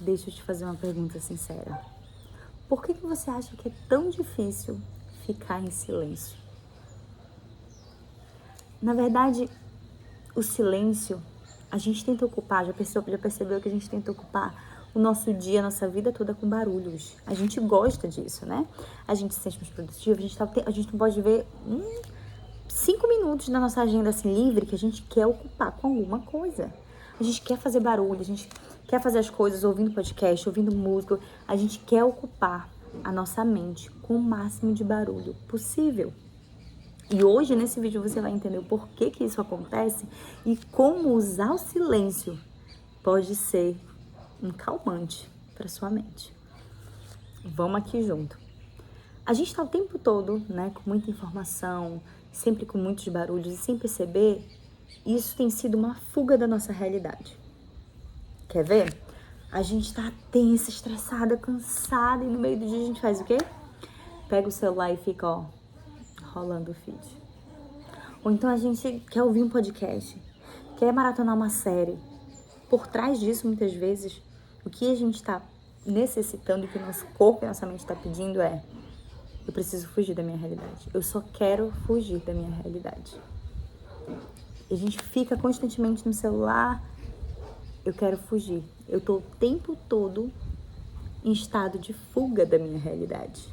deixa eu te fazer uma pergunta sincera. Por que você acha que é tão difícil ficar em silêncio? Na verdade, o silêncio, a gente tenta ocupar, já percebeu que a gente tenta ocupar o nosso dia, a nossa vida toda com barulhos. A gente gosta disso, né? A gente se sente mais produtivo, a gente não pode ver 5 minutos na nossa agenda assim livre que a gente quer ocupar com alguma coisa. A gente quer fazer barulho, a gente quer fazer as coisas ouvindo podcast, ouvindo música. A gente quer ocupar a nossa mente com o máximo de barulho possível. E hoje, nesse vídeo, você vai entender o porquê que isso acontece e como usar o silêncio pode ser um calmante para sua mente. Vamos aqui junto. A gente está o tempo todo, né, com muita informação, sempre com muitos barulhos e sem perceber, isso tem sido uma fuga da nossa realidade. Quer ver? A gente tá tensa, estressada, cansada e no meio do dia a gente faz o quê? Pega o celular e fica, ó, rolando o feed. Ou então a gente quer ouvir um podcast, quer maratonar uma série. Por trás disso, muitas vezes, o que a gente tá necessitando, o que o nosso corpo e a nossa mente tá pedindo é: eu preciso fugir da minha realidade. Eu só quero fugir da minha realidade. E a gente fica constantemente no celular. Eu quero fugir. Eu tô o tempo todo em estado de fuga da minha realidade.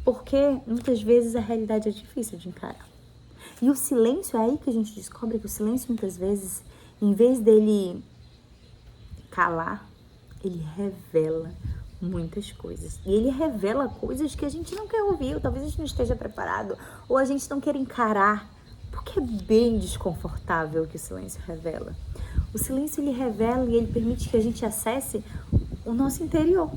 Porque muitas vezes a realidade é difícil de encarar. E o silêncio, é aí que a gente descobre que o silêncio muitas vezes, em vez dele calar, ele revela muitas coisas. E ele revela coisas que a gente não quer ouvir, ou talvez a gente não esteja preparado, ou a gente não queira encarar, porque é bem desconfortável o que o silêncio revela. O silêncio, ele revela e ele permite que a gente acesse o nosso interior,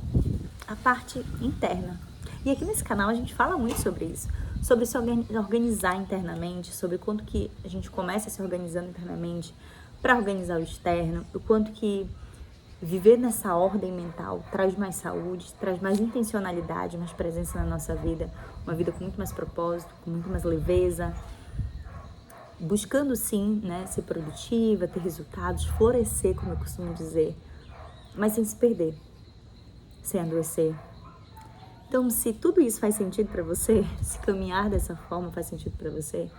a parte interna. E aqui nesse canal a gente fala muito sobre isso, sobre se organizar internamente, sobre quanto que a gente começa se organizando internamente para organizar o externo, o quanto que viver nessa ordem mental traz mais saúde, traz mais intencionalidade, mais presença na nossa vida, uma vida com muito mais propósito, com muito mais leveza, buscando sim, né, ser produtiva, ter resultados, florescer, como eu costumo dizer, mas sem se perder, sem adoecer. Então, se tudo isso faz sentido para você, se caminhar dessa forma faz sentido para você,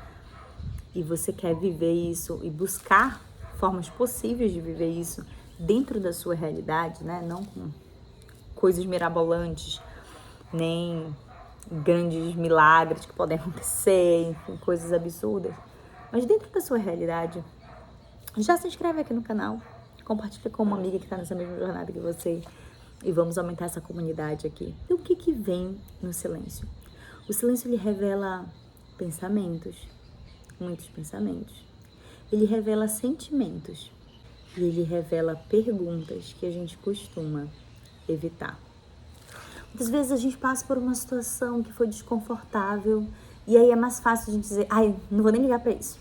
e você quer viver isso e buscar formas possíveis de viver isso dentro da sua realidade, né? Não com coisas mirabolantes, nem grandes milagres que podem acontecer, enfim, coisas absurdas, mas dentro da sua realidade. Já se inscreve aqui no canal, compartilha com uma amiga que está nessa mesma jornada que você e vamos aumentar essa comunidade aqui. E o que vem no silêncio? O silêncio, ele revela pensamentos, muitos pensamentos. Ele revela sentimentos e ele revela perguntas que a gente costuma evitar. Muitas vezes a gente passa por uma situação que foi desconfortável e aí é mais fácil a gente dizer: ai, não vou nem ligar para isso.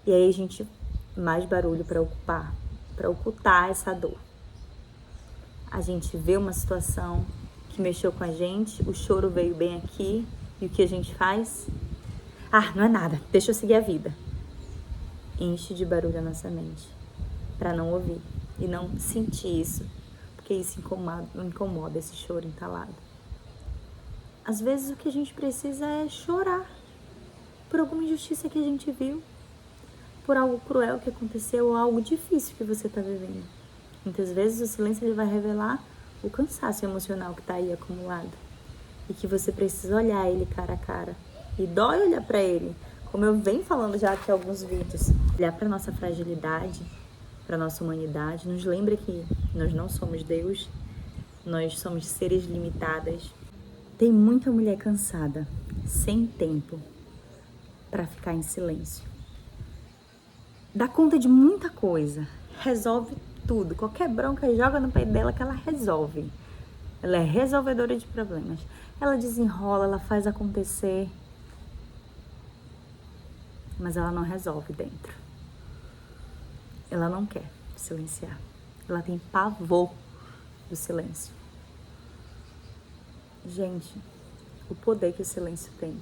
E aí a gente mais barulho para ocultar essa dor. A gente vê uma situação que mexeu com a gente, o choro veio bem aqui, e o que a gente faz? Ah, não é nada, deixa eu seguir a vida. Enche de barulho a nossa mente, para não ouvir e não sentir isso, porque isso incomoda esse choro entalado. Às vezes o que a gente precisa é chorar por alguma injustiça que a gente viu, por algo cruel que aconteceu ou algo difícil que você está vivendo. Muitas vezes o silêncio, ele vai revelar o cansaço emocional que está aí acumulado e que você precisa olhar ele cara a cara. E dói olhar para ele, como eu venho falando já aqui em alguns vídeos. Olhar para nossa fragilidade, para nossa humanidade, nos lembra que nós não somos Deus, nós somos seres limitadas. Tem muita mulher cansada, sem tempo, para ficar em silêncio. Dá conta de muita coisa, resolve tudo, qualquer bronca joga no peito dela que ela resolve. Ela é resolvedora de problemas. Ela desenrola, ela faz acontecer, mas ela não resolve dentro. Ela não quer silenciar. Ela tem pavor do silêncio. Gente, o poder que o silêncio tem.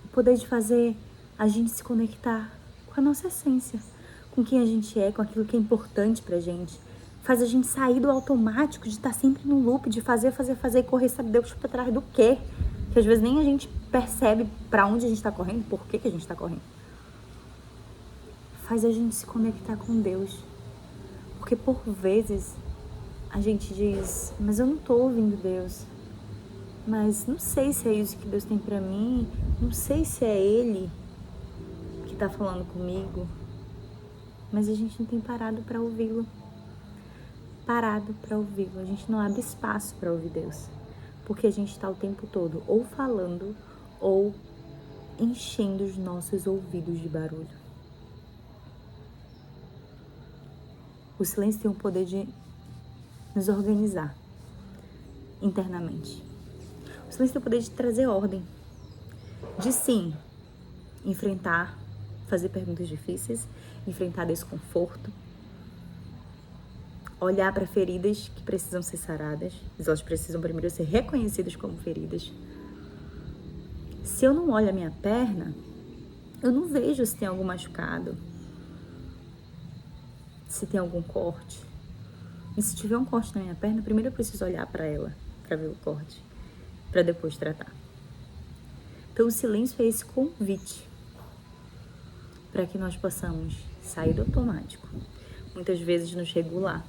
O poder de fazer a gente se conectar com a nossa essência, com quem a gente é, com aquilo que é importante pra gente. Faz a gente sair do automático de estar sempre no loop, de fazer e correr, sabe Deus pra trás do quê? Que às vezes nem a gente percebe pra onde a gente tá correndo, por que a gente tá correndo. Faz a gente se conectar com Deus. Porque por vezes a gente diz, mas eu não tô ouvindo Deus. Mas não sei se é isso que Deus tem pra mim. Não sei se é Ele que tá falando comigo. Mas a gente não tem parado pra ouvi-lo. Parado pra ouvi-lo. A gente não abre espaço pra ouvir Deus. Porque a gente tá o tempo todo ou falando ou enchendo os nossos ouvidos de barulho. O silêncio tem o poder de nos organizar internamente. O silêncio tem o poder de trazer ordem. De sim, enfrentar, fazer perguntas difíceis, enfrentar desconforto, olhar para feridas que precisam ser saradas, mas elas precisam primeiro ser reconhecidas como feridas. Se eu não olho a minha perna, eu não vejo se tem algum machucado, se tem algum corte. E se tiver um corte na minha perna, primeiro eu preciso olhar para ela, para ver o corte, para depois tratar. Então o silêncio é esse convite para que nós possamos sair do automático, muitas vezes nos regular.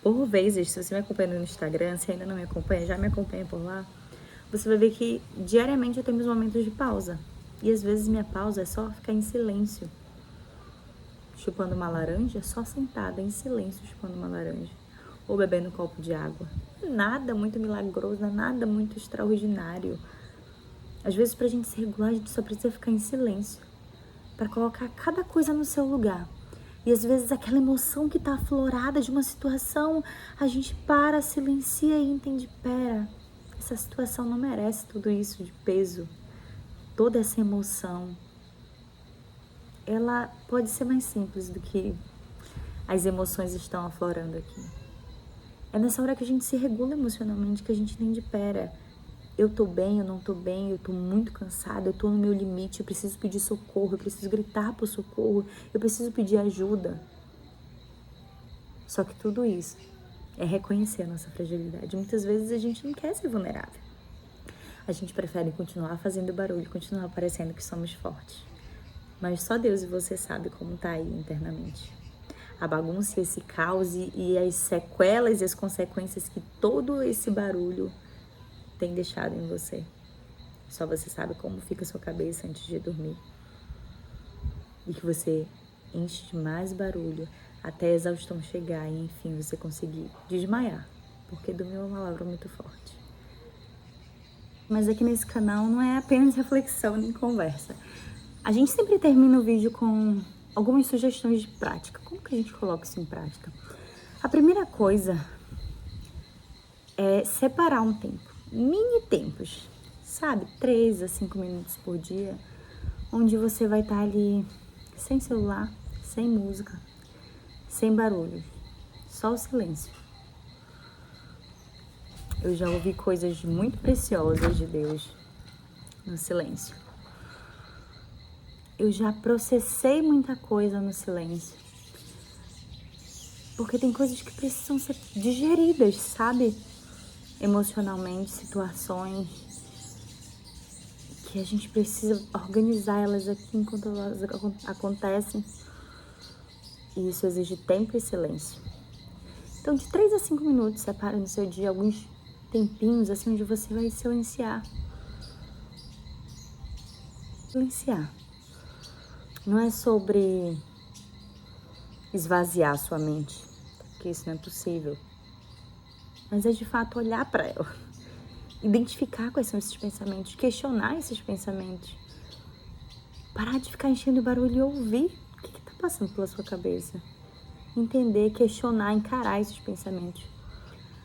Por vezes, se você me acompanha no Instagram, se ainda não me acompanha, já me acompanha por lá, você vai ver que diariamente eu tenho meus momentos de pausa. E às vezes minha pausa é só ficar em silêncio, chupando uma laranja, só sentada em silêncio chupando uma laranja, ou bebendo um copo de água. Nada muito milagroso, nada muito extraordinário. Às vezes, pra gente se regular, a gente só precisa ficar em silêncio, para colocar cada coisa no seu lugar. E às vezes aquela emoção que tá aflorada de uma situação, a gente para, silencia e entende, pera, essa situação não merece tudo isso de peso, toda essa emoção. Ela pode ser mais simples do que as emoções estão aflorando aqui. É nessa hora que a gente se regula emocionalmente, que a gente entende, pera, eu tô bem, eu não tô bem, eu tô muito cansada, eu tô no meu limite, eu preciso pedir socorro, eu preciso gritar por socorro, eu preciso pedir ajuda. Só que tudo isso é reconhecer a nossa fragilidade. Muitas vezes a gente não quer ser vulnerável. A gente prefere continuar fazendo barulho, continuar parecendo que somos fortes. Mas só Deus e você sabe como tá aí internamente. A bagunça, esse caos e as sequelas e as consequências que todo esse barulho tem deixado em você. Só você sabe como fica a sua cabeça antes de dormir. E que você enche de mais barulho até a exaustão chegar e enfim você conseguir desmaiar. Porque dormir é uma palavra muito forte. Mas aqui nesse canal não é apenas reflexão nem conversa. A gente sempre termina o vídeo com algumas sugestões de prática. Como que a gente coloca isso em prática? A primeira coisa é separar um tempo. Mini tempos, sabe? 3 a 5 minutos por dia, onde você vai estar ali sem celular, sem música, sem barulho, só o silêncio. Eu já ouvi coisas muito preciosas de Deus no silêncio. Eu já processei muita coisa no silêncio. Porque tem coisas que precisam ser digeridas, sabe? Emocionalmente, situações que a gente precisa organizar elas aqui enquanto elas acontecem. E isso exige tempo e silêncio. Então, de 3 a 5 minutos, separa no seu dia alguns tempinhos, assim, onde você vai silenciar. Silenciar. Não é sobre esvaziar sua mente, porque isso não é possível. Mas é de fato olhar para ela, identificar quais são esses pensamentos, questionar esses pensamentos, parar de ficar enchendo barulho e ouvir o que está passando pela sua cabeça, entender, questionar, encarar esses pensamentos.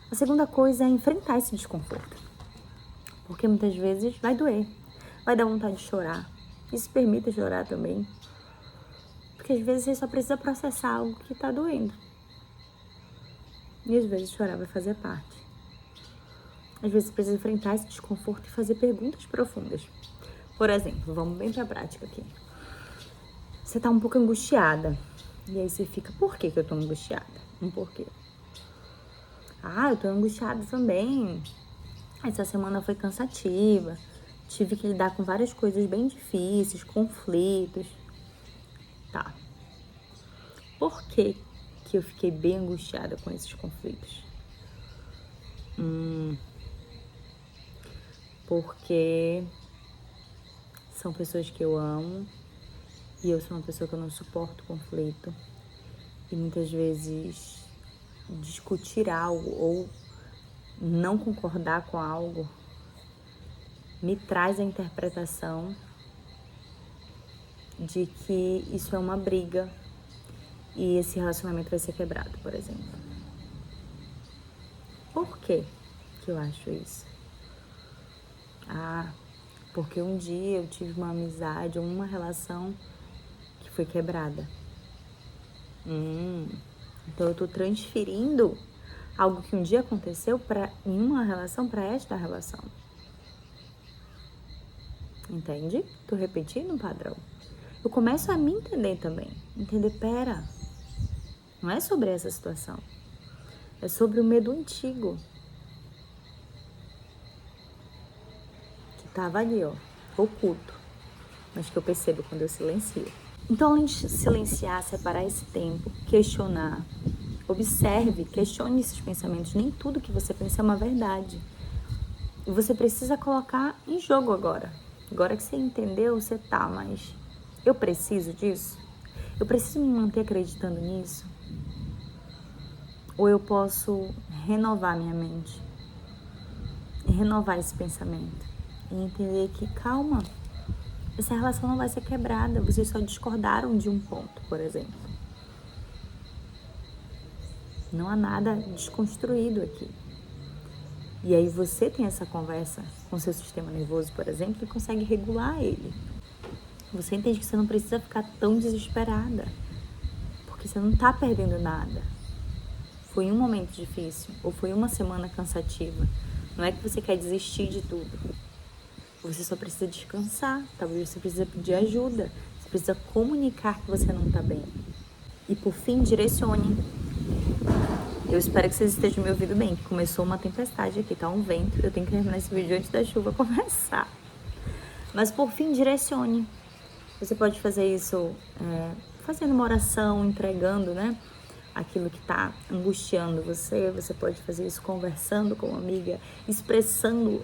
A segunda coisa é enfrentar esse desconforto, porque muitas vezes vai doer, vai dar vontade de chorar, e se permita chorar também, porque às vezes você só precisa processar algo que está doendo. E às vezes chorar vai fazer parte. Às vezes você precisa enfrentar esse desconforto e fazer perguntas profundas. Por exemplo, vamos bem pra prática aqui. Você tá um pouco angustiada. E aí você fica, por que eu tô angustiada? um porquê. Eu tô angustiada também. Essa semana foi cansativa. Tive que lidar com várias coisas bem difíceis, conflitos. Tá. Por que eu fiquei bem angustiada com esses conflitos? Porque são pessoas que eu amo e eu sou uma pessoa que eu não suporto conflito. E muitas vezes discutir algo ou não concordar com algo me traz a interpretação de que isso é uma briga e esse relacionamento vai ser quebrado, por exemplo. Por que eu acho isso? Porque um dia eu tive uma amizade ou uma relação que foi quebrada. Então eu tô transferindo algo que um dia aconteceu em uma relação para esta relação. Entende? Tô repetindo um padrão. Eu começo a me entender também. Entender, pera, não é sobre essa situação. É sobre o medo antigo. Que tava ali, oculto. Mas que eu percebo quando eu silencio. Então, além de silenciar, separar esse tempo, questionar, observe, questione esses pensamentos. Nem tudo que você pensa é uma verdade. E você precisa colocar em jogo agora. Agora que você entendeu, você mas eu preciso disso? Eu preciso me manter acreditando nisso? Ou eu posso renovar minha mente? E renovar esse pensamento? E entender que, calma, essa relação não vai ser quebrada. Vocês só discordaram de um ponto, por exemplo. Não há nada desconstruído aqui. E aí você tem essa conversa com seu sistema nervoso, por exemplo, e consegue regular ele. Você entende que você não precisa ficar tão desesperada, porque você não tá perdendo nada. Foi um momento difícil, ou foi uma semana cansativa. Não é que você quer desistir de tudo. Você só precisa descansar, talvez você precisa pedir ajuda. Você precisa comunicar que você não tá bem. E por fim, direcione. Eu espero que vocês estejam me ouvindo bem, que começou uma tempestade aqui, tá um vento. Eu tenho que terminar esse vídeo antes da chuva começar. Mas por fim, direcione. Você pode fazer isso fazendo uma oração, entregando, aquilo que tá angustiando você. Você pode fazer isso conversando com uma amiga, expressando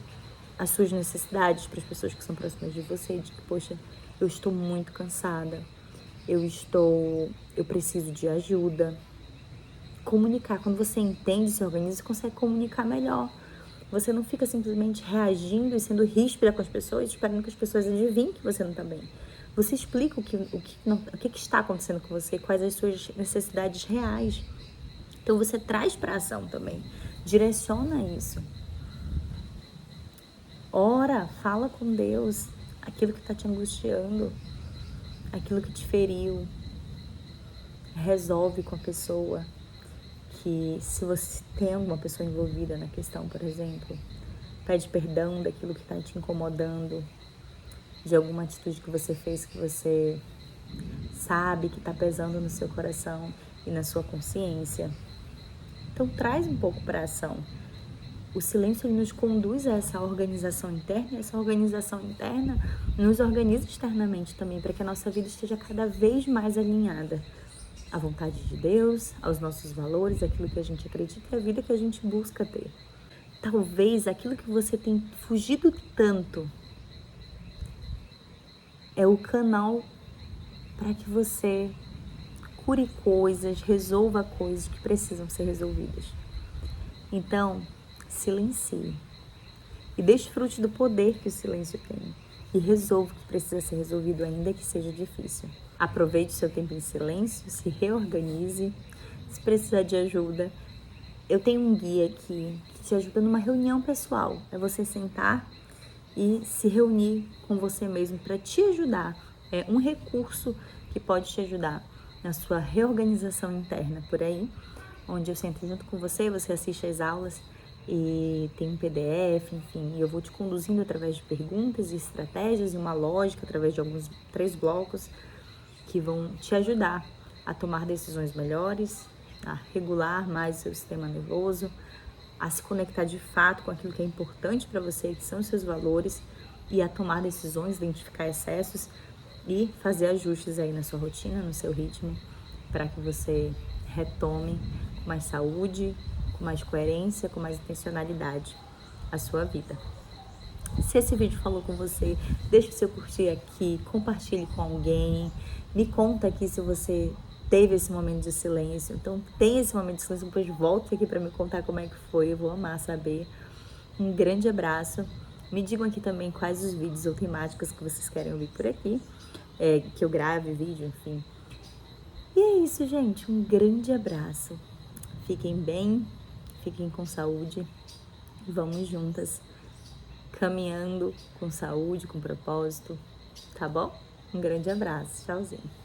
as suas necessidades para as pessoas que são próximas de você, de que, poxa, eu estou muito cansada, eu preciso de ajuda. Comunicar, quando você entende, se organiza, você consegue comunicar melhor. Você não fica simplesmente reagindo e sendo ríspida com as pessoas, esperando que as pessoas adivinhem que você não está bem. Você explica o que está acontecendo com você, quais as suas necessidades reais. Então você traz para a ação também, direciona isso. Ora, fala com Deus aquilo que está te angustiando, aquilo que te feriu. Resolve com a pessoa. Que se você tem alguma pessoa envolvida na questão, por exemplo, pede perdão daquilo que está te incomodando, de alguma atitude que você fez que você sabe que está pesando no seu coração e na sua consciência. Então traz um pouco para a ação. O silêncio ele nos conduz a essa organização interna, e essa organização interna nos organiza externamente também, para que a nossa vida esteja cada vez mais alinhada à vontade de Deus, aos nossos valores, aquilo que a gente acredita e a vida que a gente busca ter. Talvez aquilo que você tem fugido tanto é o canal para que você cure coisas, resolva coisas que precisam ser resolvidas. Então, silencie e desfrute do poder que o silêncio tem e resolva o que precisa ser resolvido, ainda que seja difícil. Aproveite seu tempo em silêncio, se reorganize. Se precisar de ajuda, eu tenho um guia aqui que te ajuda numa reunião pessoal. É você sentar e se reunir com você mesmo para te ajudar. É um recurso que pode te ajudar na sua reorganização interna por aí, onde eu sento junto com você, você assiste às aulas e tem um PDF, enfim, e eu vou te conduzindo através de perguntas e estratégias e uma lógica através de alguns 3 blocos que vão te ajudar a tomar decisões melhores a regular mais o seu sistema nervoso, a se conectar de fato com aquilo que é importante para você, que são os seus valores, e a tomar decisões, identificar excessos e fazer ajustes aí na sua rotina, no seu ritmo, para que você retome com mais saúde, com mais coerência, com mais intencionalidade a sua vida. Se esse vídeo falou com você, deixa o seu curtir aqui, compartilhe com alguém, me conta aqui se você teve esse momento de silêncio. Então, tem esse momento de silêncio, depois volte aqui para me contar como é que foi, eu vou amar saber. Um grande abraço. Me digam aqui também quais os vídeos ou temáticas que vocês querem ouvir por aqui, que eu grave vídeo, enfim. E é isso, gente. Um grande abraço. Fiquem bem, fiquem com saúde e vamos juntas caminhando com saúde, com propósito, tá bom? Um grande abraço. Tchauzinho.